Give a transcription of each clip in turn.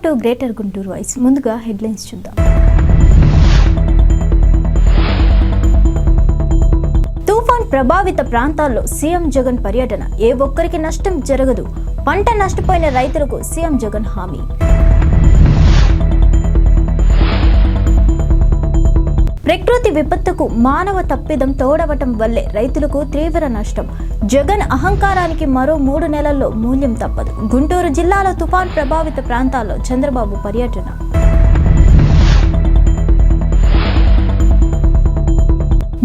To greater Guntur voice. ముందుగా headlines చూద్దాం. తుఫాన్ ప్రభావిత ప్రాంతాల్లో సీఎం జగన్ పర్యటన. ఏ ఒక్కరికి నష్టం జరగదు. పంట నష్టపోయిన రైతులకు సీఎం జగన్ హామీ. ప్రకృతి విపత్తుకు మానవ తప్పిదం తోడవటం వల్లే రైతులకు తీవ్ర నష్టం. జగన్ అహంకారానికి మరో 3 నెలల్లో మూల్యం తప్పదు. గుంటూరు జిల్లాలో తుఫాన్ ప్రభావిత ప్రాంతాల్లో చంద్రబాబు పర్యటన.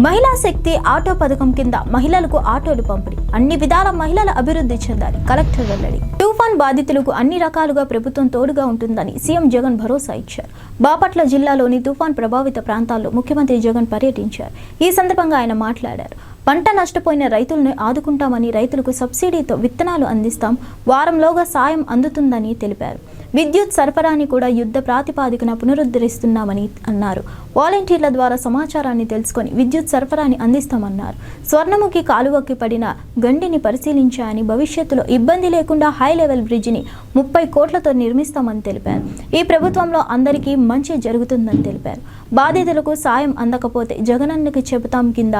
మహిళా శక్తి ఆటో పథకం కింద మహిళలకు ఆటోలు పంపిణీ. అన్ని విధాల మహిళల అభివృద్ధి చెందాలి. కలెక్టర్ వెల్లడి. తుఫాన్ బాధితులకు అన్ని రకాలుగా ప్రభుత్వం తోడుగా ఉంటుందని సీఎం జగన్ భరోసా ఇచ్చారు. బాపట్ల జిల్లాలోని తుఫాన్ ప్రభావిత ప్రాంతాల్లో ముఖ్యమంత్రి జగన్ పర్యటించారు. ఈ సందర్భంగా ఆయన మాట్లాడారు. పంట నష్టపోయిన రైతులను ఆదుకుంటామని, రైతులకు సబ్సిడీతో విత్తనాలు అందిస్తాం, వారంలోగా సాయం అందుతుందని తెలిపారు. విద్యుత్ సరఫరాని కూడా యుద్ధ ప్రాతిపాదికన పునరుద్ధరిస్తున్నామని అన్నారు. వాలంటీర్ల ద్వారా సమాచారాన్ని తెలుసుకొని విద్యుత్ సరఫరాని అందిస్తామన్నారు. స్వర్ణముఖి కాలువకి పడిన గండిని పరిశీలించాయని, భవిష్యత్తులో ఇబ్బంది లేకుండా హై లెవెల్ బ్రిడ్జిని 30 కోట్లతో నిర్మిస్తామని తెలిపారు. ఈ ప్రభుత్వంలో అందరికీ మంచి జరుగుతుందని తెలిపారు. బాధితులకు సాయం అందకపోతే జగనన్నకి చెబుతాం కింద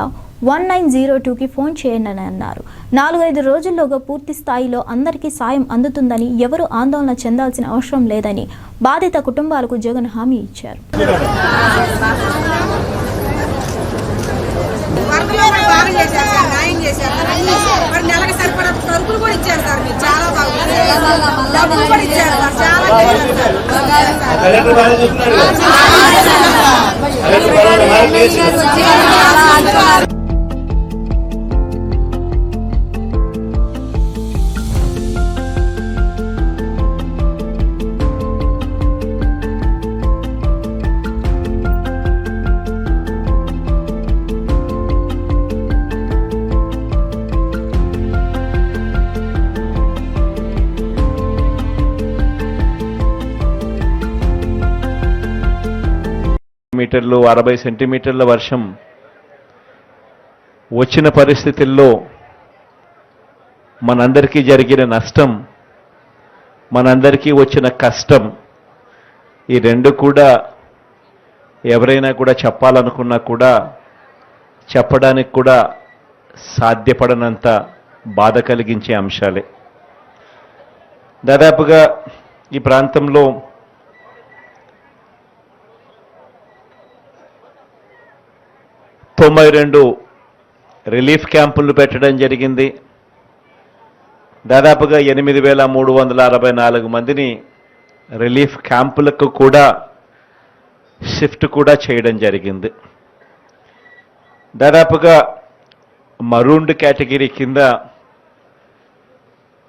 1902కి ఫోన్ చేయండి అని అన్నారు. 4-5 రోజుల్లోగా పూర్తి స్థాయిలో అందరికీ సాయం అందుతుందని, ఎవరు ఆందోళన చెందాల్సిన అవసరం లేదని బాధిత కుటుంబాలకు జగన్ హామీ ఇచ్చారు. మీటర్లు 60 సెంటీమీటర్ల వర్షం వచ్చిన పరిస్థితుల్లో మనందరికీ జరిగిన నష్టం, మనందరికీ వచ్చిన కష్టం, ఈ రెండు కూడా ఎవరైనా కూడా చెప్పాలనుకున్నా కూడా చెప్పడానికి కూడా సాధ్యపడనంత బాధ కలిగించే అంశాలే. దాదాపుగా ఈ ప్రాంతంలో 92 రిలీఫ్ క్యాంపులు పెట్టడం జరిగింది. దాదాపుగా 8,364 మందిని రిలీఫ్ క్యాంపులకు కూడా షిఫ్ట్ కూడా చేయడం జరిగింది. దాదాపుగా మరూండ్ కేటగిరీ కింద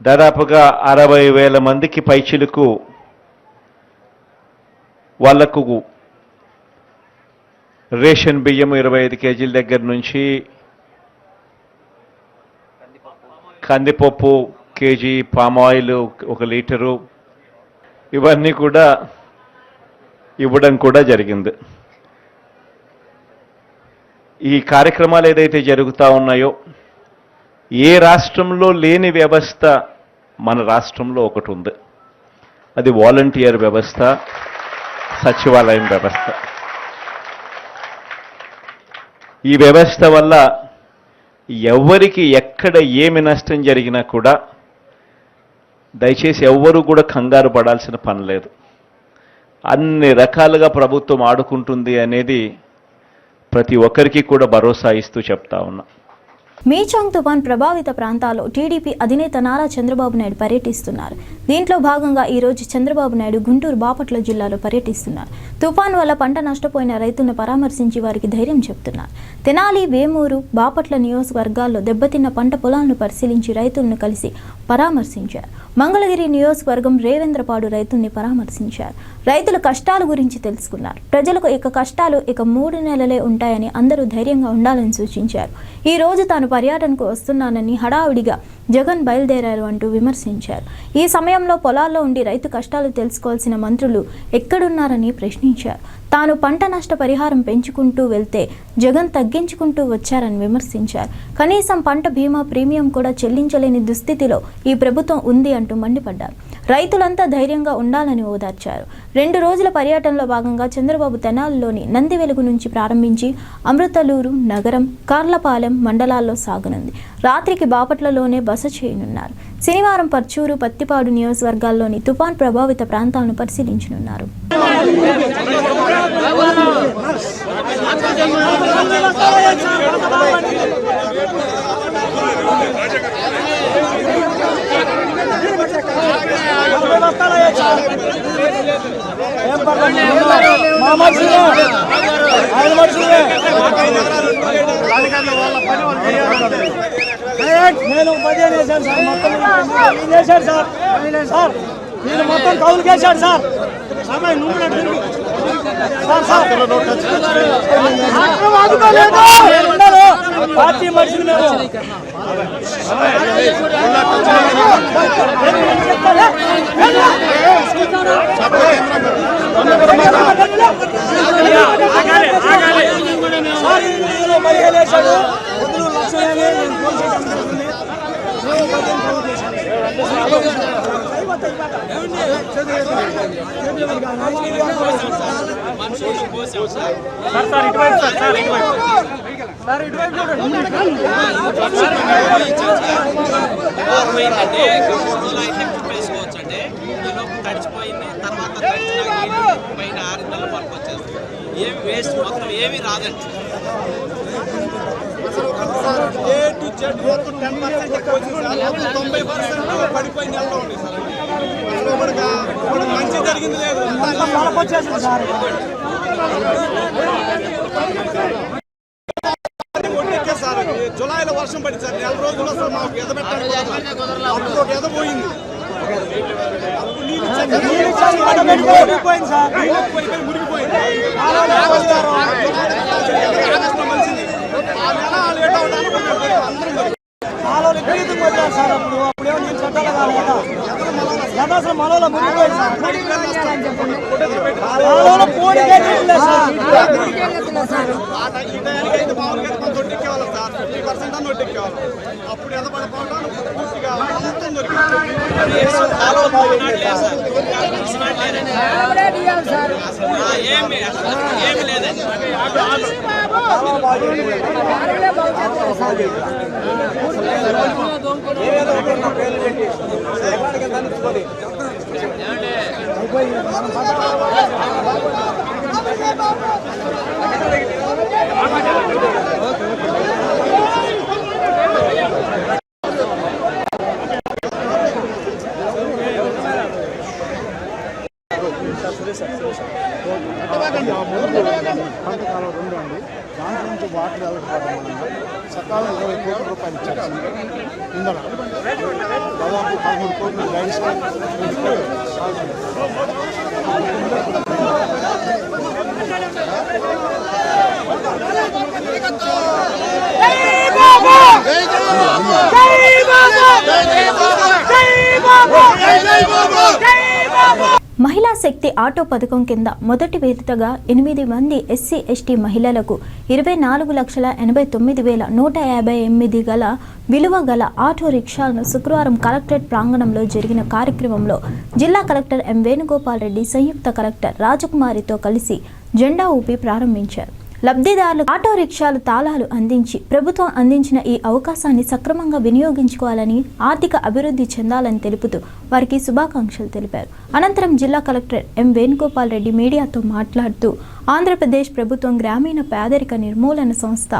దాదాపుగా 60,000 మందికి పైచిలకు వాళ్లకు రేషన్ బియ్యం 25 కేజీల దగ్గర నుంచి కందిపప్పు కేజీ, పామ్ ఆయిల్ 1 లీటరు, ఇవన్నీ కూడా ఇవ్వడం కూడా జరిగింది. ఈ కార్యక్రమాలు ఏదైతే జరుగుతూ ఉన్నాయో, ఏ రాష్ట్రంలో లేని వ్యవస్థ మన రాష్ట్రంలో ఒకటి ఉంది. అది వాలంటీర్ వ్యవస్థ, సచివాలయం వ్యవస్థ. ఈ వ్యవస్థ వల్ల ఎవరికి ఎక్కడ ఏమి నష్టం జరిగినా కూడా దయచేసి ఎవ్వరూ కూడా కంగారు పడాల్సిన పని లేదు. అన్ని రకాలుగా ప్రభుత్వం ఆడుకుంటుంది అనేది ప్రతి ఒక్కరికి కూడా భరోసా ఇస్తూ చెప్తా ఉన్నా. మీచాంగ్ తుఫాన్ ప్రభావిత ప్రాంతాల్లో టీడీపీ అధినేత నారా చంద్రబాబు నాయుడు పర్యటిస్తున్నారు. దీంట్లో భాగంగా ఈరోజు చంద్రబాబు నాయుడు గుంటూరు బాపట్ల జిల్లాలో పర్యటిస్తున్నారు. తుఫాన్ వల్ల పంట నష్టపోయిన రైతులను పరామర్శించి వారికి ధైర్యం చెప్తున్నారు. తెనాలి, వేమూరు, బాపట్ల నియోజకవర్గాల్లో దెబ్బతిన్న పంట పొలాలను పరిశీలించి రైతులను కలిసి పరామర్శించారు. మంగళగిరి నియోజకవర్గం రేవేంద్రపాడు రైతుల్ని పరామర్శించారు. రైతుల కష్టాల గురించి తెలుసుకున్నారు. ప్రజలకు ఇక కష్టాలు ఇక 3 నెలలే ఉంటాయని, అందరూ ధైర్యంగా ఉండాలని సూచించారు. ఈ రోజు తాను పర్యటనకు వస్తున్నానని హడావుడిగా జగన్ బయలుదేరారు అంటూ విమర్శించారు. ఈ సమయంలో పొలాల్లో ఉండి రైతు కష్టాలు తెలుసుకోవాల్సిన మంత్రులు ఎక్కడున్నారని ప్రశ్నించారు. తాను పంట నష్ట పరిహారం పెంచుకుంటూ వెళ్తే జగన్ తగ్గించుకుంటూ వచ్చారని విమర్శించారు. కనీసం పంట బీమా ప్రీమియం కూడా చెల్లించలేని దుస్థితిలో ఈ ప్రభుత్వం ఉంది అంటూ మండిపడ్డారు. రైతులంతా ధైర్యంగా ఉండాలని ఓదార్చారు. 2 రోజుల పర్యటనలో భాగంగా చంద్రబాబు తెనాలిలోని నంది వెలుగు నుంచి ప్రారంభించి అమృతలూరు, నగరం, కార్లపాలెం మండలాల్లో సాగనుంది. రాత్రికి బాపట్లలోనే బస చేయనున్నారు. శనివారం పర్చూరు, పత్తిపాడు నియోజకవర్గాల్లోని తుఫాన్ ప్రభావిత ప్రాంతాలను పరిశీలించనున్నారు. నేను 15 చేశాను సార్, మొత్తం చేశాడు సార్. సార్ నేను మొత్తం కౌలు కేశాడు సార్. పార్టీ మనుషులు వేశాడు. తడిచిపోయింది, తర్వాత పైన 6 నెలల వరకు వచ్చేస్తుంది. ఏమి వేస్ట్ మొత్తం ఏమీ రాదండి. పడిపోయి నెలలో ఉంది సార్. మంచి జరిగింది లేదు సార్. జులైలో వర్షం పడింది సార్. 4 రోజులు అసలు మాకు ఎదబెట్టాలి. అప్పుడు ఎదపోయింది. మురిగిపోయింది. విపరీతంగా వచ్చారు సార్. అప్పుడేమో నేను చట్టాలు కాదు కదా అసలు మనలో మురిగిపోయింది సార్. అప్పుడు ఎదపడిపోవడం పూర్తిగా మొత్తం ఏమి లేదండి. పంట కాలం 2 అండి. దాంట్లో నుంచి వాటర్ వెళ్ళకపోవడం వల్ల సకాలం 20 కోట్ల రూపాయలు ఇచ్చారు. ఇందులో దాదాపు 13 కోట్లు గైడ్స్ మహిళా శక్తి ఆటో పథకం కింద మొదటి విడతగా 8 మంది ఎస్సీ ఎస్టీ మహిళలకు 24,89,158 గల విలువ గల ఆటో రిక్షాలను శుక్రవారం కలెక్టరేట్ ప్రాంగణంలో జరిగిన కార్యక్రమంలో జిల్లా కలెక్టర్ ఎం వేణుగోపాల్ రెడ్డి సంయుక్త కలెక్టర్ రాజకుమారితో కలిసి జెండా ఊపి ప్రారంభించారు. లబ్ధిదారులు ఆటో రిక్షాలు తాళాలు అందించి ప్రభుత్వం అందించిన ఈ అవకాశాన్ని సక్రమంగా వినియోగించుకోవాలని, ఆర్థిక అభివృద్ధి చెందాలని తెలుపుతూ వారికి శుభాకాంక్షలు తెలిపారు. అనంతరం జిల్లా కలెక్టర్ ఎం వేణుగోపాల్ రెడ్డి మీడియాతో మాట్లాడుతూ ఆంధ్రప్రదేశ్ ప్రభుత్వం గ్రామీణ పేదరిక నిర్మూలన సంస్థ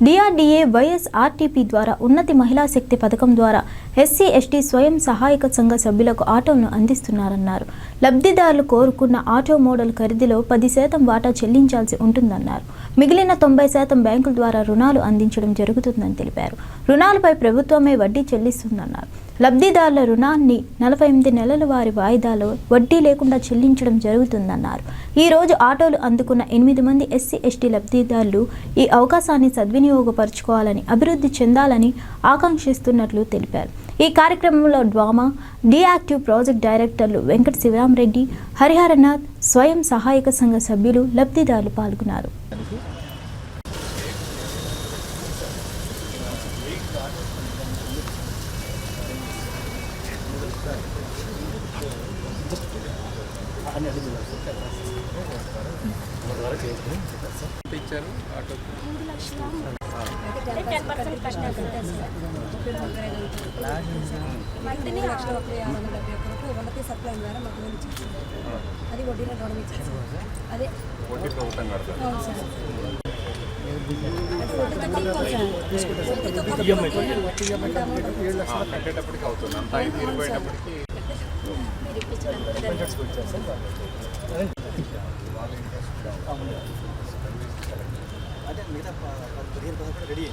DRDA YSRTP ద్వారా ఉన్నతి మహిళా శక్తి పథకం ద్వారా ఎస్సీ ఎస్టీ స్వయం సహాయక సంఘ సభ్యులకు ఆటోలను అందిస్తున్నారన్నారు. లబ్ధిదారులు కోరుకున్న ఆటో మోడల్ ఖరీదులో 10% వాటా చెల్లించాల్సి ఉంటుందన్నారు. మిగిలిన 90% బ్యాంకుల ద్వారా రుణాలు అందించడం జరుగుతుందని తెలిపారు. రుణాలపై ప్రభుత్వమే వడ్డీ చెల్లిస్తుందన్నారు. లబ్ధిదారుల రుణాన్ని 48 నెలల వారి వాయిదాలో వడ్డీ లేకుండా చెల్లించడం జరుగుతుందన్నారు. ఈ రోజు ఆటోలు అందుకున్న 8 మంది ఎస్సీ ఎస్టీ లబ్ధిదారులు ఈ అవకాశాన్ని సద్వినియోగపరచుకోవాలని, అభివృద్ధి చెందాలని ఆకాంక్షిస్తున్నట్లు తెలిపారు. ఈ కార్యక్రమంలో డ్వామా డియాక్టివ్ ప్రాజెక్ట్ డైరెక్టర్లు వెంకట శివరామరెడ్డి, హరిహరనాథ్, స్వయం సహాయక సంఘ సభ్యులు, లబ్ధిదారులు పాల్గొన్నారు. మంత్లీ 1,61,500 ఉన్నతి సప్లై ద్వారా మాకు లోన్ ఇచ్చారు. అది వడ్డీలో రుణం ఇచ్చారు. అదే వడ్డీ ప్రభుత్వం కడతారు. అవును సార్. కట్టేటప్పటికి అవుతుంది అంతా ఇది ఇరిపోయేటప్పటికి రెడీ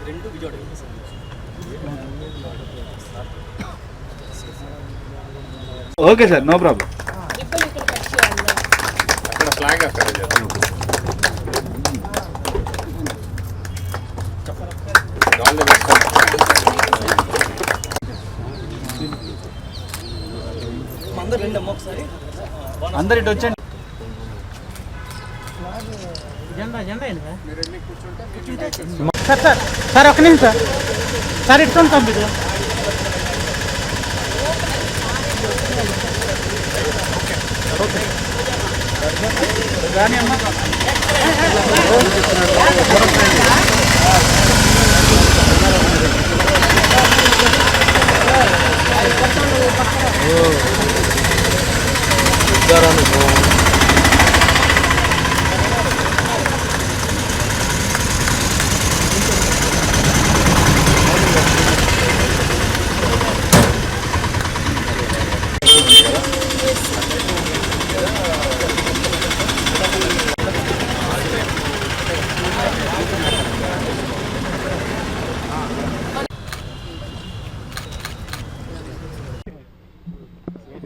రెండు Vijayawada okay sir, no problem. అక్కడ ఫ్లాగ్ అక్కడ అందరు రెండు అమ్మ ఒకసారి అందరు ఇటు వచ్చండి. సార్ సార్ సార్ ఒక్క నిమిషం సార్. సార్ ఇటు కంప్లీట్ కానీ అమ్మ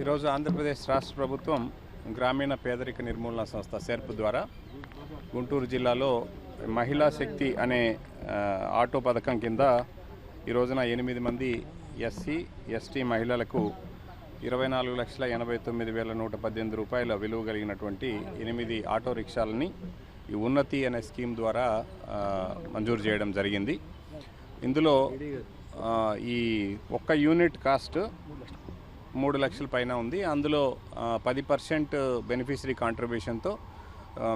ఈరోజు ఆంధ్రప్రదేశ్ రాష్ట్ర ప్రభుత్వం గ్రామీణ పేదరిక నిర్మూలన సంస్థ సెర్ప్ ద్వారా గుంటూరు జిల్లాలో మహిళా శక్తి అనే ఆటో పథకం కింద ఈ రోజున 8 మంది ఎస్సీ ఎస్టీ మహిళలకు 24,89,118 రూపాయల విలువ కలిగినటువంటి 8 ఆటో రిక్షాలని ఈ ఉన్నతి అనే స్కీమ్ ద్వారా మంజూరు చేయడం జరిగింది. ఇందులో ఈ ఒక్క యూనిట్ కాస్ట్ 3 లక్షల పైన ఉంది. అందులో 10% బెనిఫిషరీ కాంట్రిబ్యూషన్తో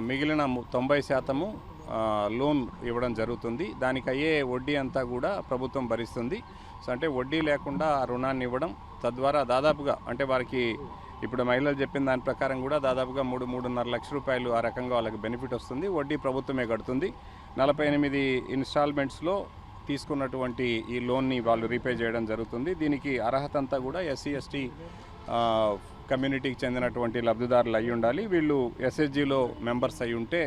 మిగిలిన 90% లోన్ ఇవ్వడం జరుగుతుంది. దానికి అయ్యే వడ్డీ అంతా కూడా ప్రభుత్వం భరిస్తుంది. సో అంటే వడ్డీ లేకుండా ఆ రుణాన్ని ఇవ్వడం, తద్వారా దాదాపుగా అంటే వారికి ఇప్పుడు మహిళలు చెప్పిన దాని ప్రకారం కూడా దాదాపుగా 3-3.5 లక్షల రూపాయలు ఆ రకంగా వాళ్ళకి బెనిఫిట్ వస్తుంది. వడ్డీ ప్రభుత్వమే కడుతుంది. 48 ఇన్స్టాల్మెంట్స్లో తీసుకున్నటువంటి ఈ లోన్ని వాళ్ళు రీపే చేయడం జరుగుతుంది. దీనికి అర్హత అంతా కూడా ఎస్సీ ఎస్టీ కమ్యూనిటీకి చెందినటువంటి లబ్ధిదారులు అయి ఉండాలి. వీళ్ళు ఎస్ఎస్జీలో మెంబర్స్ అయి ఉంటే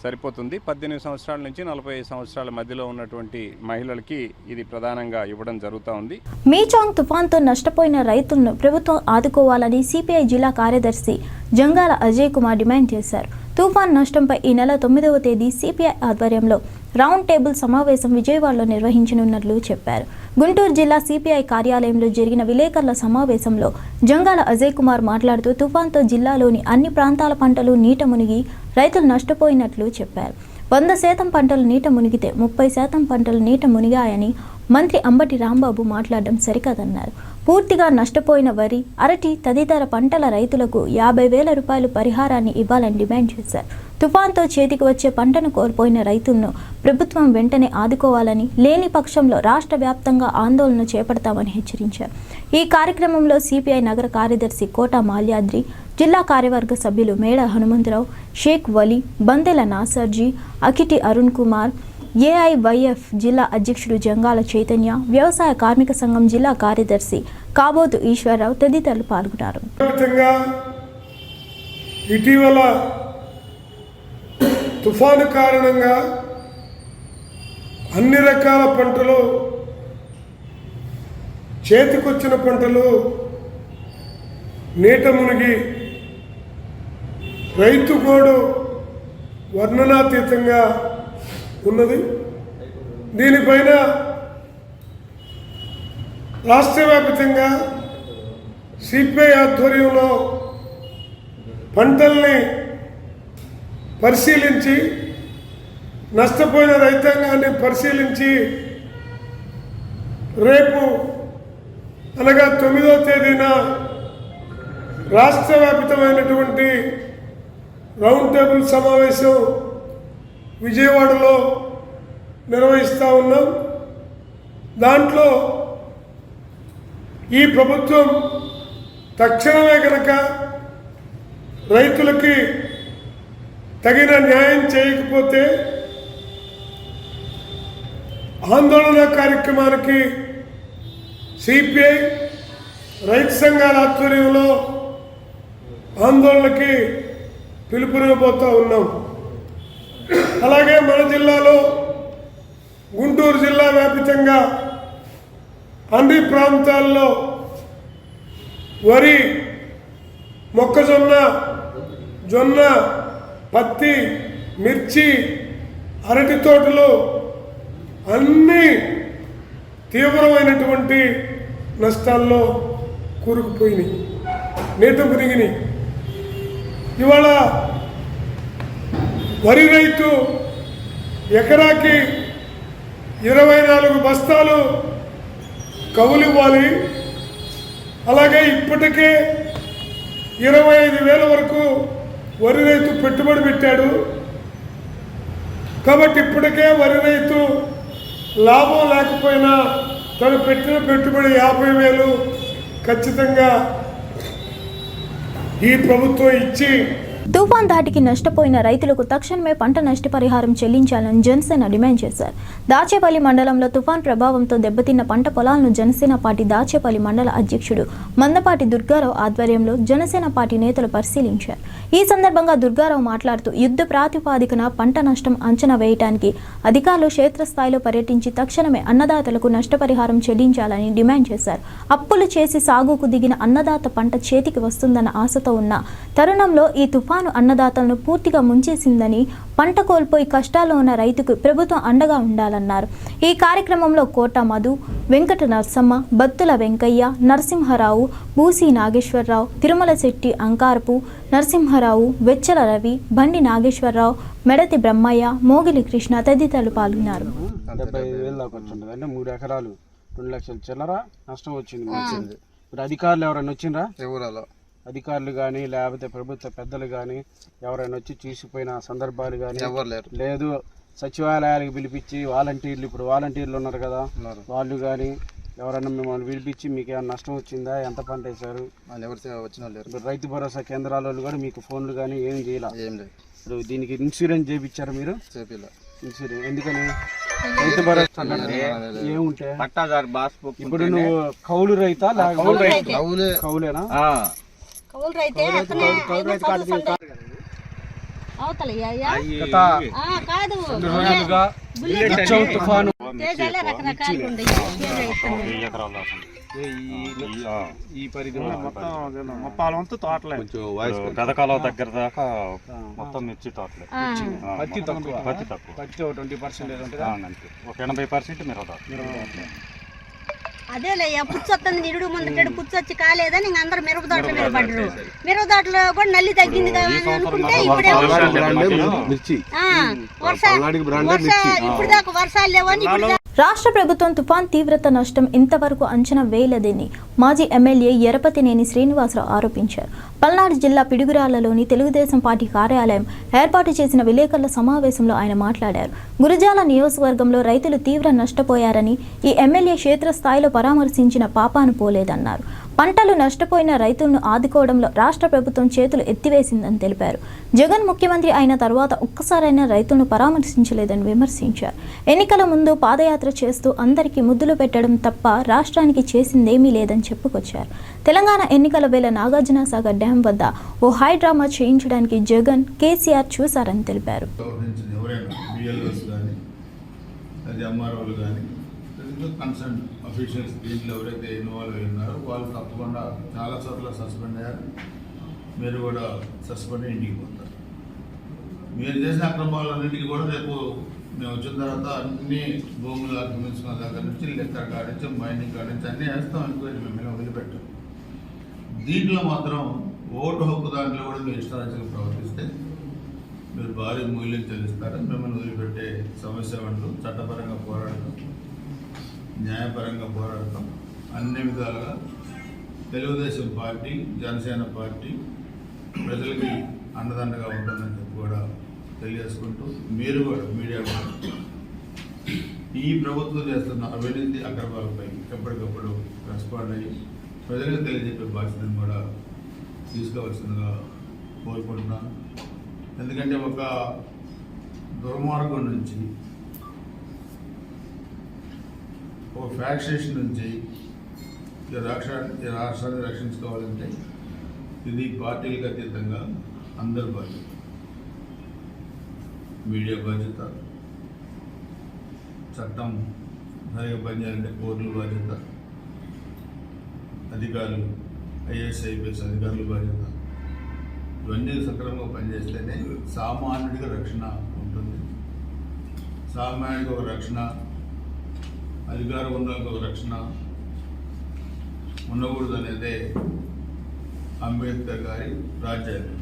సరిపోతుంది. 18 సంవత్సరాల నుంచి 45 సంవత్సరాల మధ్యలో ఉన్నటువంటి మహిళలకి ఇది ప్రధానంగా ఇవ్వడం జరుగుతూ ఉంది. మీచాంగ్ తుఫాన్తో నష్టపోయిన రైతులను ప్రభుత్వం ఆదుకోవాలని సిపిఐ జిల్లా కార్యదర్శి జంగాల అజయ్ కుమార్ డిమాండ్ చేశారు. తుఫాన్ నష్టంపై ఈ నెల 9వ తేదీ సిపిఐ ఆధ్వర్యంలో రౌండ్ టేబుల్ సమావేశం విజయవాడలో నిర్వహించనున్నట్లు చెప్పారు. గుంటూరు జిల్లా సిపిఐ కార్యాలయంలో జరిగిన విలేకరుల సమావేశంలో జంగాల అజయ్ కుమార్ మాట్లాడుతూ తుఫాన్తో జిల్లాలోని అన్ని ప్రాంతాల పంటలు నీట మునిగి రైతులు నష్టపోయినట్లు చెప్పారు. 100% పంటలు నీట మునిగితే 30% పంటలు నీట మునిగాయని మంత్రి అంబటి రాంబాబు మాట్లాడడం సరికాదన్నారు. పూర్తిగా నష్టపోయిన వరి, అరటి తదితర పంటల రైతులకు 50,000 రూపాయలు పరిహారాన్ని ఇవ్వాలని డిమాండ్ చేశారు. తుఫాన్తో చేతికి వచ్చే పంటను కోల్పోయిన రైతులను ప్రభుత్వం వెంటనే ఆదుకోవాలని, లేని పక్షంలో రాష్ట్ర వ్యాప్తంగా ఆందోళన చేపడతామని హెచ్చరించారు. ఈ కార్యక్రమంలో సిపిఐ నగర కార్యదర్శి కోట మాల్యాద్రి, జిల్లా కార్యవర్గ సభ్యులు మేడ హనుమంతరావు, షేక్ వలీ, బందెల నాసర్జీ, అకిటి అరుణ్ కుమార్, ఏఐవైఎఫ్ జిల్లా అధ్యక్షుడు జంగాల చైతన్య, వ్యవసాయ కార్మిక సంఘం జిల్లా కార్యదర్శి కాబోతు ఈశ్వరరావు తదితరులు పాల్గొన్నారు. ఇటీవల తుఫాను కారణంగా అన్ని రకాల పంటలు, చేతికొచ్చిన పంటలు నీట మునిగి రైతు గోడు వర్ణనాతీతంగా ఉన్నది. దీనిపైన రాష్ట్ర వ్యాప్తంగా సిపిఐ ఆధ్వర్యంలో పంటల్ని పరిశీలించి నష్టపోయిన రైతాంగాన్ని పరిశీలించి రేపు అనగా 9వ తేదీన రాష్ట్ర వ్యాప్తమైనటువంటి రౌండ్ టేబుల్ సమావేశం విజయవాడలో నిర్వహిస్తూ ఉన్నాం. దాంట్లో ఈ ప్రభుత్వం తక్షణమే కనుక రైతులకి తగిన న్యాయం చేయకపోతే ఆందోళన కార్యక్రమానికి సిపిఐ రైతు సంఘాల ఆధ్వర్యంలో ఆందోళనకి పిలుపునివ్వబోతూ ఉన్నాం. అలాగే మన జిల్లాలో గుంటూరు జిల్లా వ్యాప్తంగా అన్ని ప్రాంతాల్లో వరి, మొక్కజొన్న, జొన్న, పత్తి, మిర్చి, అరటి తోటలు అన్నీ తీవ్రమైనటువంటి నష్టాల్లో కూరుకుపోయినాయి, నీట మునిగినాయి. ఇవాళ వరి రైతు ఎకరాకి 24 బస్తాలు కవులు ఇవ్వాలి. అలాగే ఇప్పటికే 25,000 వరకు వరి రైతు పెట్టుబడి పెట్టాడు. కాబట్టి ఇప్పటికే వరి రైతు లాభం లేకపోయినా తను పెట్టిన పెట్టుబడి 50,000 ఖచ్చితంగా ఈ ప్రభుత్వం ఇచ్చి తుఫాన్ ధాటికి నష్టపోయిన రైతులకు తక్షణమే పంట నష్టపరిహారం చెల్లించాలని జనసేన డిమాండ్ చేశారు. దాచేపల్లి మండలంలో తుఫాన్ ప్రభావంతో దెబ్బతిన్న పంట పొలాలను జనసేన పార్టీ దాచేపల్లి మండల అధ్యక్షుడు మందపాటి దుర్గారావు ఆధ్వర్యంలో జనసేన పార్టీ నేతలు పరిశీలించారు. ఈ సందర్భంగా దుర్గారావు మాట్లాడుతూ యుద్ధ ప్రాతిపాదికన పంట నష్టం అంచనా వేయడానికి అధికారులు క్షేత్రస్థాయిలో పర్యటించి తక్షణమే అన్నదాతలకు నష్టపరిహారం చెల్లించాలని డిమాండ్ చేశారు. అప్పులు చేసి సాగుకు దిగిన అన్నదాత పంట చేతికి వస్తుందన్న ఆశతో ఉన్న తరుణంలో ఈ తుఫాను అన్నదాతలను పూర్తిగా ముంచేసిందని, పంట కోల్పోయి కష్టాల్లో ఉన్న రైతుకు ప్రభుత్వం అండగా ఉండాలన్నారు. ఈ కార్యక్రమంలో కోట మధు, వెంకట నరసమ్మ, బత్తుల వెంకయ్య, నరసింహారావు, బూసి నాగేశ్వరరావు, తిరుమల శెట్టి, అంకారపు నరసింహారావు, వెచ్చల రవి, బండి నాగేశ్వరరావు, మెడతి బ్రహ్మయ్య, మోగిలి కృష్ణ తదితరులు పాల్గొన్నారు. 75,000 దాకా వచ్చింది. అంటే 3 ఎకరాలు 2 లక్షల చిల్లర నష్టం వచ్చింది. ఇప్పుడు అధికారులు ఎవరైనా వచ్చిండ్రా? ఎవరు అధికారులు కానీ లేకపోతే ప్రభుత్వ పెద్దలు కానీ ఎవరైనా వచ్చి చూసిపోయిన సందర్భాలు కానీ లేదు. సచివాలయాలకు పిలిపించి వాలంటీర్లు, ఇప్పుడు వాలంటీర్లు ఉన్నారు కదా, వాళ్ళు కానీ ఎవరైనా మిమ్మల్ని పిలిపించి మీకు ఏమైనా నష్టం వచ్చిందా, ఎంత పంట వేశారు, ఇప్పుడు రైతు భరోసా కేంద్రాల వాళ్ళు కూడా మీకు ఫోన్లు కానీ ఏం చేయాలి. ఇప్పుడు దీనికి ఇన్సూరెన్స్ చేయించారు మీరు? ఇన్సూరెన్స్ ఎందుకని? రైతు భరోసా ఏముంటే పట్టాదారు పాస్బుక్. ఇప్పుడు నువ్వు కౌలు రైతా? కౌలేనా? తుఫాను ఈ పరిధి మొత్తం తోటలే, గదకాలం దగ్గర దాకా మొత్తం మిర్చి తోటలే. పత్తి తక్కువ, పత్తి 20% ఉంటుంది, ఒక 80% మిరప. అదేలే పుచ్చొస్తుంది నిరుడు ముందు పుచ్చొచ్చి కాలేదని ఇంక అందరూ మిరపదాట్లు మీద పడ్డరు. మిరపదాట్లు కూడా నల్లి తగ్గింది కదా అని అనుకుంటే ఇప్పుడే ఇప్పుడు దాకా వర్షాలు లేవని ఇప్పుడు రాష్ట్ర ప్రభుత్వం తుఫాన్ తీవ్రత నష్టం ఇంతవరకు అంచనా వేయలేదని మాజీ ఎమ్మెల్యే ఎరపతినేని శ్రీనివాసరావు ఆరోపించారు. పల్నాడు జిల్లా పిడుగురాళ్లలోని తెలుగుదేశం పార్టీ కార్యాలయం ఏర్పాటు చేసిన విలేకరుల సమావేశంలో ఆయన మాట్లాడారు. గురజాల నియోజకవర్గంలో రైతులు తీవ్ర నష్టపోయారని, ఈ ఎమ్మెల్యే క్షేత్రస్థాయిలో పరామర్శించిన పాపాను పోలేదన్నారు. పంటలు నష్టపోయిన రైతులను ఆదుకోవడంలో రాష్ట్ర ప్రభుత్వం చేతులు ఎత్తివేసిందని తెలిపారు. జగన్ ముఖ్యమంత్రి అయిన తర్వాత ఒక్కసారైనా రైతులను పరామర్శించలేదని విమర్శించారు. ఎన్నికల ముందు పాదయాత్ర చేస్తూ అందరికీ ముద్దులు పెట్టడం తప్ప రాష్ట్రానికి చేసిందేమీ లేదని చెప్పుకొచ్చారు. తెలంగాణ ఎన్నికల వేళ నాగార్జునసాగర్ డ్యాం వద్ద ఓ హై డ్రామా చేయించడానికి జగన్, కేసీఆర్ చూశారని తెలిపారు. కన్సర్న్ అఫీషియల్స్ దీంట్లో ఎవరైతే ఇన్వాల్వ్ అయి ఉన్నారో వాళ్ళు తప్పకుండా చాలా చోట్ల సస్పెండ్ అయ్యారు. మీరు కూడా సస్పెండ్ అయ్యి ఇంటికి పోతారు. మీరు చేసిన అక్రమాలన్నింటికి కూడా రేపు మేము వచ్చిన తర్వాత అన్ని భూములు ఆక్రమించుకున్న దగ్గర నుంచి లెక్క కాడించి మైనింగ్ కాడించి అన్నీ వేస్తాం. ఎంక్వైరీ మేము వదిలిపెట్టాం. దీంట్లో మాత్రం ఓటు హక్కు దాంట్లో కూడా మీరు ఇష్టారాజ్యంగా ప్రవర్తిస్తే మీరు భారీ మూల్యం చెల్లిస్తారు. మిమ్మల్ని వదిలిపెట్టే సమస్య అంటూ చట్టపరంగా పోరాడతాం, న్యాయపరంగా పోరాడతాం. అన్ని విధాలుగా తెలుగుదేశం పార్టీ, జనసేన పార్టీ ప్రజలకి అండదండగా ఉంటుందని చెప్పి కూడా తెలియజేసుకుంటూ, మీరు కూడా మీడియా కూడా ఈ ప్రభుత్వం చేస్తున్న అవినీతి అక్రమాలపై ఎప్పటికప్పుడు రెస్పాండ్ అయ్యి ప్రజలకు తెలియజెప్పే బాధ్యతను కూడా తీసుకోవాల్సిందిగా కోరుకుంటున్నాను. ఎందుకంటే ఒక దుర్మార్గం నుంచి, ఒక ఫ్యాక్షన్ నుంచి ఈ రాష్ట్రాన్ని రక్షించుకోవాలంటే ఇది పార్టీలకు అతీతంగా అందరి బాధ్యత. మీడియా బాధ్యత, చట్టం సరిగా పనిచేయాలంటే కోర్టుల బాధ్యత, అధికారులు ఐఏఎస్ ఐపీఎస్ అధికారుల బాధ్యత. ఇవన్నీ సక్రమంగా పనిచేస్తేనే సామాన్యుడిగా రక్షణ ఉంటుంది. సామాన్యుడికి ఒక రక్షణ, అధికారం ఉన్న ఒక రక్షణ ఉండకూడదు అనేదే అంబేద్కర్ గారి రాజ్యాంగం.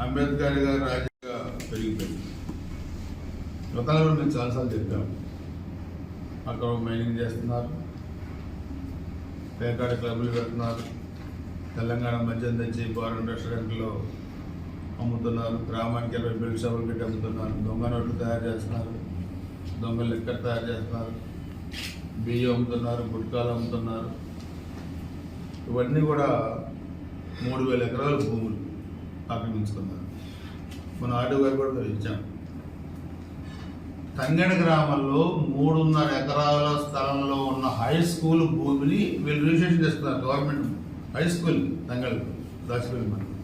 అంబేద్కర్ గారి రాజ్యాంగంగా పెరిగిపోయింది. గతంలో మేము చాలాసార్లు చెప్పాము, అక్కడ మైనింగ్ చేస్తున్నారు, పేకాడ క్లబ్లు పెడుతున్నారు, తెలంగాణ మద్యం తెచ్చి ఫారెన్ రెస్టారెంట్లో అమ్ముతున్నారు, గ్రామానికి 20 బెల్ట్ షాపులు పెట్టి అమ్ముతున్నారు, దొంగ నోట్లు తయారు చేస్తున్నారు, దొంగ లిక్కర్ తయారు చేస్తున్నారు, బియ్యం అమ్ముతున్నారు, గుట్కాలు అమ్ముతున్నారు. ఇవన్నీ కూడా 3000 ఎకరాల భూములు ఆక్రమించుకున్నారు. మన ఆటోగారు కూడా ఇచ్చాం. తంగెడ గ్రామంలో 3.5 ఎకరాల స్థలంలో ఉన్న హై స్కూల్ భూమిని వీళ్ళు రిజిస్ట్రేషన్ చేస్తున్నారు. Government high school Tangeda Dachepalli మండలం.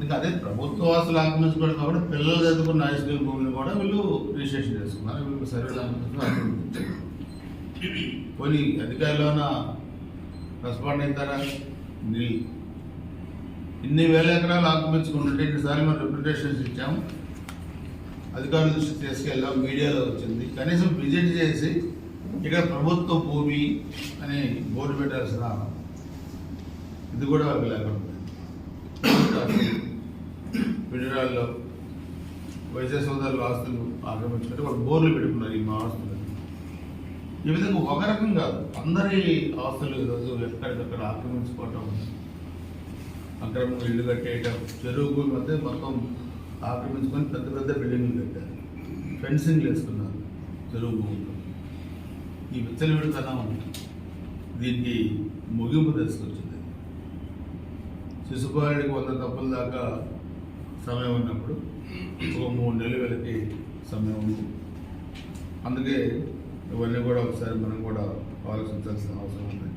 ఇంకా అదే ప్రభుత్వ ఆస్తులు ఆక్రమించుకోవడం కాబట్టి పిల్లలు చదువుకున్న హై స్కూల్ భూమిని కూడా వీళ్ళు రిజిస్ట్రేషన్ చేసుకున్నారు. వీళ్ళు సర్వేలు ఆక్రమించుకున్నారు. పోనీ అధికారులైనా రెస్పాండ్ అవుతారా? ఇన్ని వేల ఎకరాలు ఆక్రమించుకుంటుంటే ఇన్నిసార్లు మనం రిప్రజెంటేషన్స్ ఇచ్చాము, అధికారుల దృష్టికి తీసుకెళ్ళాం, మీడియాలో వచ్చింది. కనీసం విజిట్ చేసి ఇక్కడ ప్రభుత్వ భూమి అని బోర్డు పెట్టాల్సిన ఇది కూడా వాళ్ళకి లేకుండా విజయవాడలో వైద్య సోదరులు ఆస్తులు ఆక్రమించుకుంటే వాళ్ళు బోర్లు పెట్టుకున్నారు ఈ మా ఆస్తులు. ఈ విధంగా ఒక రకం కాదు, అందరి ఆస్తులు ఈరోజు ఎక్కడికక్కడ ఆక్రమించుకోవటం, అక్రమంగా ఇల్లు కట్టేయటం, చెరువు భూమి మధ్య మొత్తం ఆక్రమించుకొని పెద్ద పెద్ద బిల్డింగ్లు కట్టారు, ఫెన్సింగ్లు వేసుకున్నారు చెరువు భూమిలో. ఈ విచ్చలవిడితనం దీనికి ముగింపు తీసుకొచ్చింది. శిశుపాలుడికి 100 తప్పుల దాకా సమయం ఉన్నప్పుడు ఒక 3 నెలల వేలకి సమయం ఉంది. అందుకే ఇవన్నీ కూడా ఒకసారి మనం కూడా ఆలోచించాల్సిన అవసరం ఉంది.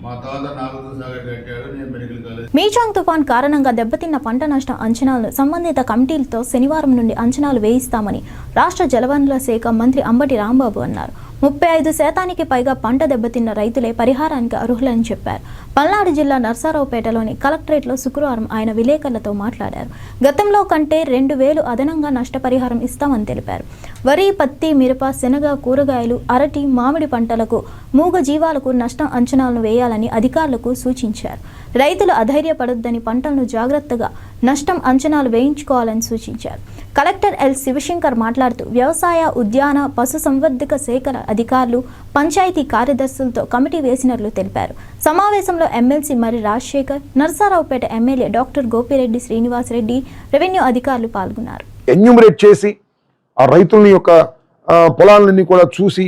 మా తాత నాగార్జున సాగర్ కట్టాడు, నేను మెడికల్ కాలేజ్. మీచాంగ్ తుఫాన్ కారణంగా దెబ్బతిన్న పంట నష్టం అంచనాలను సంబంధిత కమిటీలతో శనివారం నుండి అంచనాలు వేయిస్తామని రాష్ట్ర జలవనరుల శాఖ మంత్రి అంబటి రాంబాబు అన్నారు. 35% పైగా పంట దెబ్బతిన్న రైతులే పరిహారానికి అర్హులని చెప్పారు. పల్నాడు జిల్లా నర్సారావుపేటలోని కలెక్టరేట్లో శుక్రవారం ఆయన విలేకరులతో మాట్లాడారు. గతంలో కంటే 2000 అదనంగా నష్టపరిహారం ఇస్తామని తెలిపారు. వరి, పత్తి, మిరప, శనగ, కూరగాయలు, అరటి, మామిడి పంటలకు మూగ జీవాలకు నష్టం అంచనాలను వేయాలని అధికారులకు సూచించారు. రైతులు అధైర్యపడొద్దని, పంటలను జాగ్రత్తగా నష్టం అంచనాలు వేయించుకోవాలని సూచించారు. కలెక్టర్ ఎల్ శివశంకర్ మాట్లాడుతూ వ్యవసాయ, ఉద్యాన, పశు సంవర్ధక శాఖల అధికారులు, పంచాయతీ కార్యదర్శులతో కమిటీ వేసినట్లు తెలిపారు. సమావేశంలో ఎమ్మెల్సీ మరి Rajasekhar, Narasaraopet MLA doctor Gopireddy Srinivasa Reddy, revenue అధికారులు పాల్గొన్నారు. ఎన్యూమరేట్ చేసి ఆ రైతుల యొక్క పొలాలన్నీ కూడా చూసి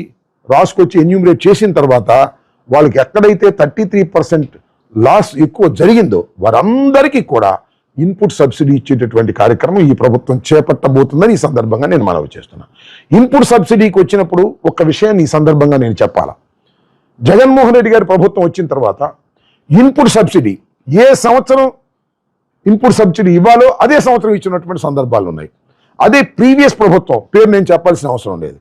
రాసుకొచ్చి ఎన్యూమరేట్ చేసిన తర్వాత వాళ్ళకి ఎక్కడైతే 33% లాస్ ఎక్కువ జరిగిందో వారందరికీ కూడా ఇన్పుట్ సబ్సిడీ ఇచ్చేటటువంటి కార్యక్రమం ఈ ప్రభుత్వం చేపట్టబోతుందని ఈ సందర్భంగా నేను మనవి చేస్తున్నాను. ఇన్పుట్ సబ్సిడీకి వచ్చినప్పుడు ఒక విషయాన్ని ఈ సందర్భంగా నేను చెప్పాలా. జగన్మోహన్ రెడ్డి గారి ప్రభుత్వం వచ్చిన తర్వాత ఇన్పుట్ సబ్సిడీ ఏ సంవత్సరం ఇన్పుట్ సబ్సిడీ ఇవ్వాలో అదే సంవత్సరం ఇచ్చినటువంటి సందర్భాలు ఉన్నాయి. అదే ప్రీవియస్ ప్రభుత్వం పేరు నేను చెప్పాల్సిన అవసరం లేదు,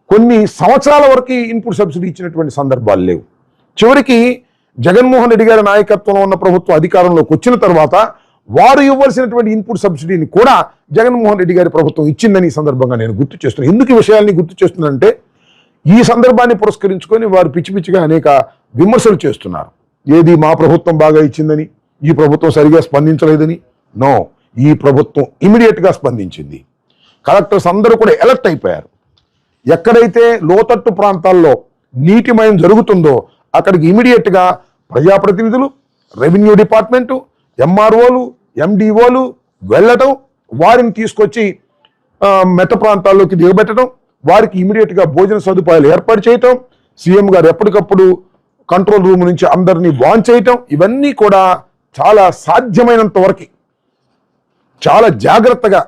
కొన్ని సంవత్సరాల వరకు ఇన్పుట్ సబ్సిడీ ఇచ్చినటువంటి సందర్భాలు లేవు. చివరికి జగన్మోహన్ రెడ్డి గారి నాయకత్వంలో ఉన్న ప్రభుత్వం అధికారంలోకి వచ్చిన తర్వాత వారు ఇవ్వాల్సినటువంటి ఇన్పుట్ సబ్సిడీని కూడా జగన్మోహన్ రెడ్డి గారి ప్రభుత్వం ఇచ్చిందని ఈ సందర్భంగా నేను గుర్తు చేస్తున్నాను. ఎందుకు ఈ విషయాల్ని గుర్తు చేస్తున్నానంటే ఈ సందర్భాన్ని పురస్కరించుకొని వారు పిచ్చి పిచ్చిగా అనేక విమర్శలు చేస్తున్నారు. ఏది మా ప్రభుత్వం బాగా ఇచ్చిందని, ఈ ప్రభుత్వం సరిగా స్పందించలేదని, నో, ఈ ప్రభుత్వం ఇమీడియట్గా స్పందించింది. కలెక్టర్స్ అందరూ కూడా ఎలర్ట్ అయిపోయారు. ఎక్కడైతే లోతట్టు ప్రాంతాల్లో నీటిమయం జరుగుతుందో అక్కడికి ఇమీడియట్గా ప్రజాప్రతినిధులు, రెవెన్యూ డిపార్ట్మెంటు, ఎంఆర్ఓలు, ఎండిఓలు వెళ్ళటం, వారిని తీసుకొచ్చి మెట్ట ప్రాంతాల్లోకి దిగబెట్టడం, వారికి ఇమీడియట్గా భోజన సదుపాయాలు ఏర్పాటు చేయటం, సీఎం గారు ఎప్పటికప్పుడు కంట్రోల్ రూమ్ నుంచి అందరినీ వాన్ చేయటం, ఇవన్నీ కూడా చాలా సాధ్యమైనంత వరకు చాలా జాగ్రత్తగా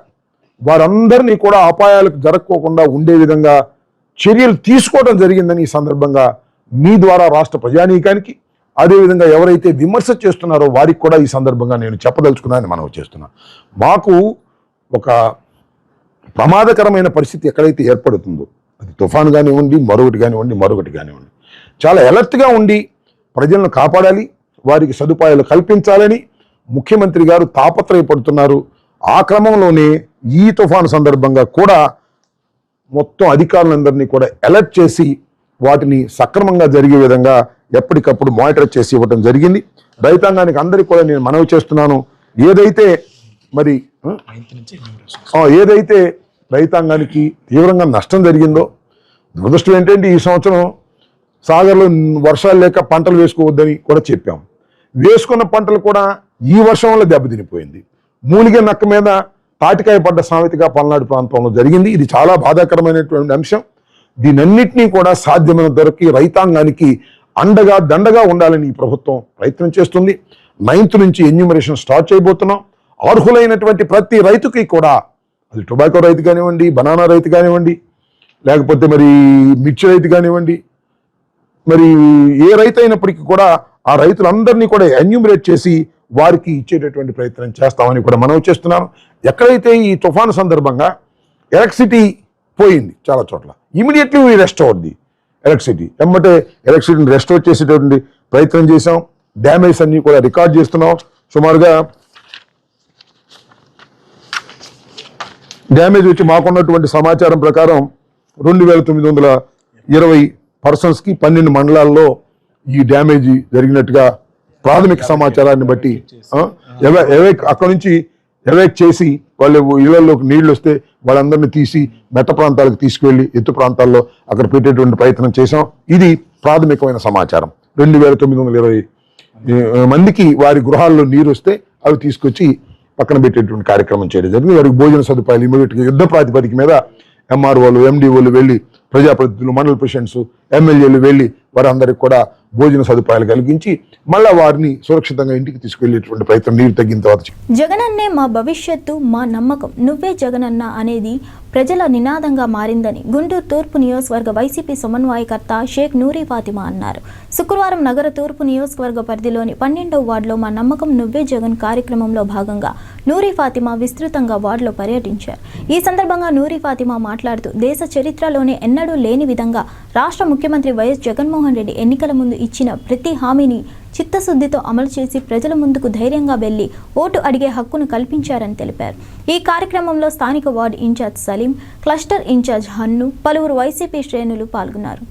వారందరినీ కూడా అపాయాలకు జరగకోకుండా ఉండే విధంగా చర్యలు తీసుకోవడం జరిగిందని ఈ సందర్భంగా మీ ద్వారా రాష్ట్ర ప్రజానీకానికి, అదేవిధంగా ఎవరైతే విమర్శ చేస్తున్నారో వారికి కూడా ఈ సందర్భంగా నేను చెప్పదలుచుకున్నానని మనం చేస్తున్నాను. మాకు ఒక ప్రమాదకరమైన పరిస్థితి ఎక్కడైతే ఏర్పడుతుందో, అది తుఫాను కానివ్వండి, మరొకటి కానివ్వండి, చాలా అలర్ట్గా ఉండి ప్రజలను కాపాడాలి, వారికి సదుపాయాలు కల్పించాలని ముఖ్యమంత్రి గారు తాపత్రయపడుతున్నారు. ఆ క్రమంలోనే ఈ తుఫాను సందర్భంగా కూడా మొత్తం అధికారులందరినీ కూడా అలర్ట్ చేసి వాటిని సక్రమంగా జరిగే విధంగా ఎప్పటికప్పుడు మానిటర్ చేసి ఇవ్వడం జరిగింది. రైతాంగానికి అందరికీ కూడా నేను మనవి చేస్తున్నాను, ఏదైతే రైతాంగానికి తీవ్రంగా నష్టం జరిగిందో, దురదృష్టం ఏంటంటే ఈ సంవత్సరం సాగర్లో వర్షాలు లేక పంటలు వేసుకోవద్దని కూడా చెప్పాం. వేసుకున్న పంటలు కూడా ఈ వర్షం వల్ల దెబ్బతినిపోయింది. మూలిగే నక్క మీద తాటికాయ పడ్డ సామెతగా పల్నాడు ప్రాంతంలో జరిగింది. ఇది చాలా బాధాకరమైనటువంటి అంశం. దీనన్నింటినీ కూడా సాధ్యమైనంత వరకు రైతాంగానికి అండగా దండగా ఉండాలని ఈ ప్రభుత్వం ప్రయత్నం చేస్తుంది. 9th నుంచి ఎన్యూమరేషన్ స్టార్ట్ చేయబోతున్నాం. అర్హులైనటువంటి ప్రతి రైతుకి కూడా, అది టొబాకో రైతు కానివ్వండి, బనానా రైతు కానివ్వండి, లేకపోతే మిర్చి రైతు కానివ్వండి, ఏ రైతు అయినప్పటికీ కూడా ఆ రైతులందరినీ కూడా ఎన్యూమరేట్ చేసి వారికి ఇచ్చేటటువంటి ప్రయత్నం చేస్తామని కూడా మనం చేస్తున్నాను. ఎక్కడైతే ఈ తుఫాను సందర్భంగా ఎలక్ట్రిసిటీ పోయింది చాలా చోట్ల, immediately we restore the electricity. ఎమ్మటే ఎలక్ట్రిసిటీని రెస్టోర్ చేసేటటువంటి ప్రయత్నం చేసాం. డ్యామేజ్ అన్ని కూడా రికార్డ్ చేస్తున్నాం. సుమారుగా డ్యామేజ్ వచ్చి మాకున్నటువంటి సమాచారం ప్రకారం 2920 పర్సన్స్కి 12 మండలాల్లో ఈ డ్యామేజ్ జరిగినట్టుగా ప్రాథమిక సమాచారాన్ని బట్టి అక్కడ నుంచి ఎవేక్ చేసి వాళ్ళు ఇళ్లలోకి నీళ్లు వస్తే వాళ్ళందరినీ తీసి మెట్ట ప్రాంతాలకు తీసుకువెళ్ళి ఎత్తు ప్రాంతాల్లో అక్కడ పెట్టేటువంటి ప్రయత్నం చేశాం. ఇది ప్రాథమికమైన సమాచారం. 2920 మందికి వారి గృహాల్లో నీరు వస్తే అవి తీసుకొచ్చి పక్కన పెట్టేటువంటి కార్యక్రమం చేయడం జరిగింది. వారికి భోజన సదుపాయాలు ఇమీడియట్గా యుద్ధ ప్రాతిపదిక మీద ఎంఆర్ఓలు, ఎండిఓలు వెళ్ళి, ప్రజాప్రతినిధులు, మండల ప్రెసిడెంట్స్, ఎమ్మెల్యేలు వెళ్ళి వారందరికి కూడా భోజన సదుపాయాలు కలిగించి మళ్ళా వారిని సురక్షితంగా ఇంటికి తీసుకెళ్లేటువంటి ప్రయత్నం నీరు తగ్గిన తర్వాత. జగనన్నే మా భవిష్యత్తు, మా నమ్మకం, నువ్వే జగనన్న అనేది ప్రజల నినాదంగా మారిందని గుంటూరు తూర్పు నియోజకవర్గ వైసీపీ సమన్వయకర్త షేక్ నూరి ఫాతిమా అన్నారు. శుక్రవారం నగర తూర్పు నియోజకవర్గ పరిధిలోని 12వ వార్డులో మా నమ్మకం నువ్వే జగన్ కార్యక్రమంలో భాగంగా నూరి ఫాతిమా విస్తృతంగా వార్డులో పర్యటించారు. ఈ సందర్భంగా నూరి ఫాతిమా మాట్లాడుతూ దేశ చరిత్రలోనే ఎన్నడూ లేని విధంగా రాష్ట్ర ముఖ్యమంత్రి వైఎస్ జగన్మోహన్ రెడ్డి ఎన్నికల ముందు ఇచ్చిన ప్రతి హామీని చిత్తశుద్ధితో అమలు చేసి ప్రజల ముందుకు ధైర్యంగా వెళ్లి ఓటు అడిగే హక్కును కల్పించారని తెలిపారు. ఈ కార్యక్రమంలో స్థానిక ward in charge Salim, cluster in charge Hannu, పలువురు వైసీపీ శ్రేణులు పాల్గొన్నారు.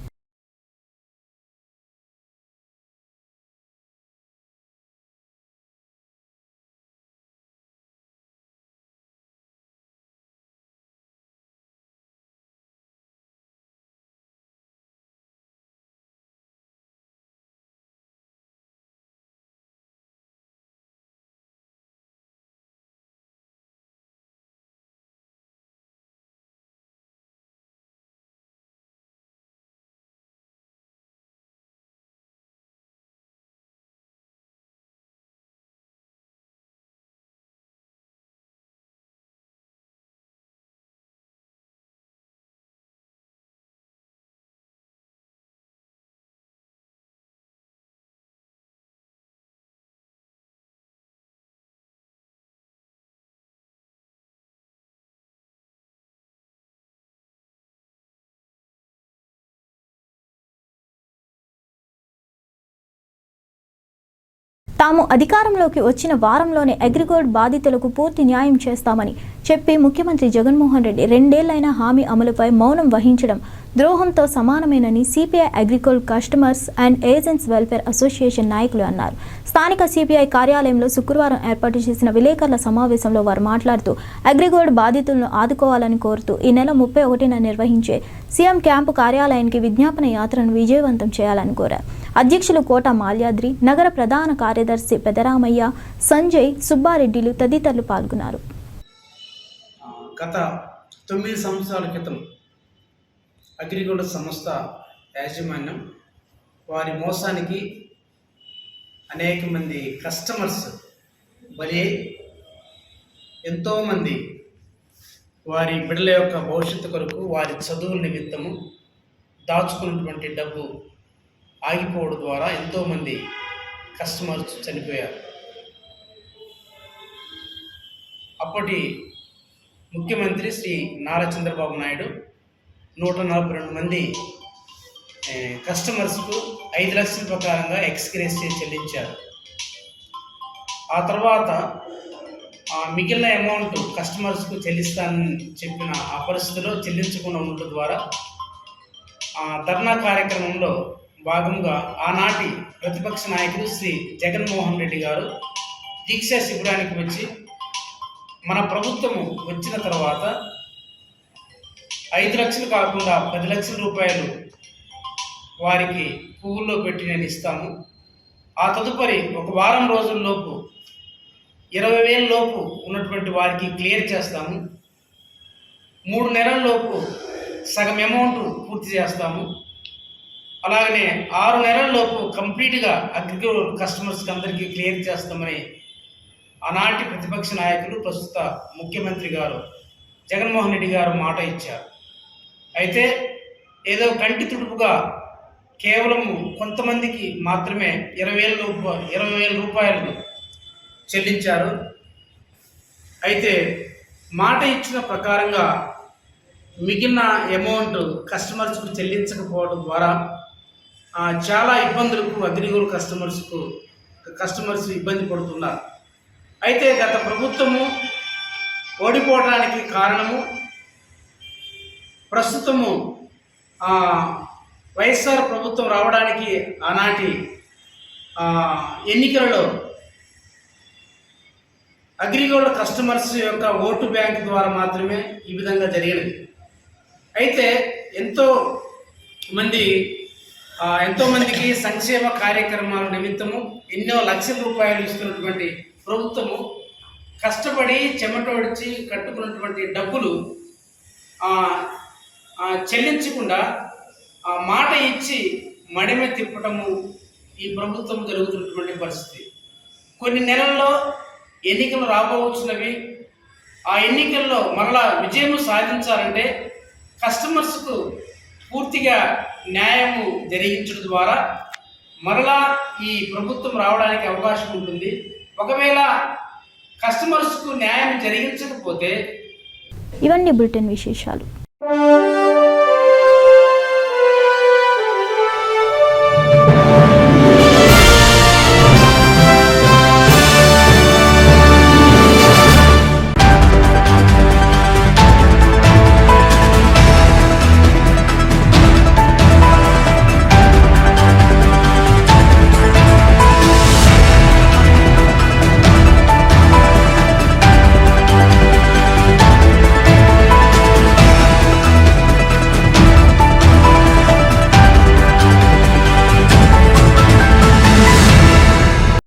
తాము అధికారంలోకి వచ్చిన వారంలోనే అగ్రిగోల్డ్ బాధితులకు పూర్తి న్యాయం చేస్తామని చెప్పి ముఖ్యమంత్రి జగన్మోహన్ రెడ్డి 2 ఏళ్లైన హామీ అమలుపై మౌనం వహించడం ద్రోహంతో సమానమేనని CPI agriculture customers and agents welfare association నాయకులు అన్నారు. స్థానిక సిపిఐ కార్యాలయంలో శుక్రవారం ఏర్పాటు చేసిన విలేకరుల సమావేశంలో వారు మాట్లాడుతూ అగ్రిగోల్డ్ బాధితులను ఆదుకోవాలని కోరుతూ ఈ నెల 31న నిర్వహించే సీఎం క్యాంపు కార్యాలయానికి విజ్ఞాపన యాత్రను విజయవంతం చేయాలని కోరారు. అధ్యక్షులు కోట మాల్యాద్రి, నగర ప్రధాన కార్యదర్శి పెదరామయ్య, సంజయ్, సుబ్బారెడ్డిలు తదితరులు పాల్గొన్నారు. గత 9 సంవత్సరాల క్రితం అగ్రిగోల్డ్ సంస్థ యాజమాన్యం వారి మోసానికి అనేక మంది కస్టమర్స్ బలి, ఎంతోమంది వారి బిడ్డల యొక్క భవిష్యత్తు కొరకు వారి చదువుల నిమిత్తము దాచుకున్నటువంటి డబ్బు ఆగిపోవడం ద్వారా ఎంతోమంది కస్టమర్స్ చనిపోయారు. అప్పటి ముఖ్యమంత్రి శ్రీ నారా చంద్రబాబు నాయుడు 142 మంది కస్టమర్స్కు 5 లక్షల ప్రకారంగా ఎక్స్గ్రేషియా చెల్లించారు. ఆ తర్వాత మిగిలిన అమౌంట్ కస్టమర్స్కు చెల్లిస్తానని చెప్పిన ఆ పరిస్థితిలో చెల్లించకుండా ఉండటం ద్వారా ధర్నా కార్యక్రమంలో భాగంగా ఆనాటి ప్రతిపక్ష నాయకులు శ్రీ జగన్మోహన్ రెడ్డి గారు దీక్ష శిబిరానికి వచ్చి మన ప్రభుత్వము వచ్చిన తర్వాత 5 లక్షలు కాకుండా 10 లక్షల రూపాయలు వారికి పువ్వుల్లో పెట్టి నేను ఇస్తాము, ఆ తదుపరి 1 వారం రోజుల్లోపు 20,000 లోపు ఉన్నటువంటి వారికి క్లియర్ చేస్తాము, 3 నెలల లోపు సగం అమౌంట్ పూర్తి చేస్తాము, అలాగనే 6 నెలల లోపు కంప్లీట్గా అగ్రిగోల్డ్ కస్టమర్స్కి అందరికీ క్లియర్ చేస్తామని ఆనాటి ప్రతిపక్ష నాయకులు ప్రస్తుత ముఖ్యమంత్రి గారు జగన్మోహన్ రెడ్డి గారు మాట ఇచ్చారు. అయితే ఏదో కంటి తుడుపుగా కేవలం కొంతమందికి మాత్రమే 20,000 రూపాయలు చెల్లించారు. అయితే మాట ఇచ్చిన ప్రకారంగా మిగిలిన అమౌంట్ కస్టమర్స్కు చెల్లించకపోవడం ద్వారా చాలా ఇబ్బందులకు అగ్రిగోల్డ్ కస్టమర్స్ ఇబ్బంది పడుతున్నారు. అయితే గత ప్రభుత్వము ఓడిపోవడానికి కారణము ప్రస్తుతము వైఎస్ఆర్ ప్రభుత్వం రావడానికి ఆనాటి ఎన్నికలలో అగ్రిగోల్డ్ కస్టమర్స్ యొక్క ఓటు బ్యాంక్ ద్వారా మాత్రమే ఈ విధంగా జరిగినది. అయితే ఎంతోమందికి సంక్షేమ కార్యక్రమాల నిమిత్తము ఎన్నో లక్షల రూపాయలు ఇస్తున్నటువంటి ప్రభుత్వము కష్టపడి చెమటోడిచి కట్టుకున్నటువంటి డబ్బులు చెల్లించకుండా మాట ఇచ్చి మడిమ తిప్పటము ఈ ప్రభుత్వం జరుగుతున్నటువంటి పరిస్థితి. కొన్ని నెలల్లో ఎన్నికలు రాబోతున్నవి. ఆ ఎన్నికల్లో మరలా విజయం సాధించాలంటే కస్టమర్స్కు పూర్తిగా న్యాయము జరిగించడం ద్వారా మరలా ఈ ప్రభుత్వం రావడానికి అవకాశం ఉంటుంది. ఒకవేళ కస్టమర్స్కు న్యాయం జరిగించకపోతే ఇవన్నీ బులెటిన్ విశేషాలు.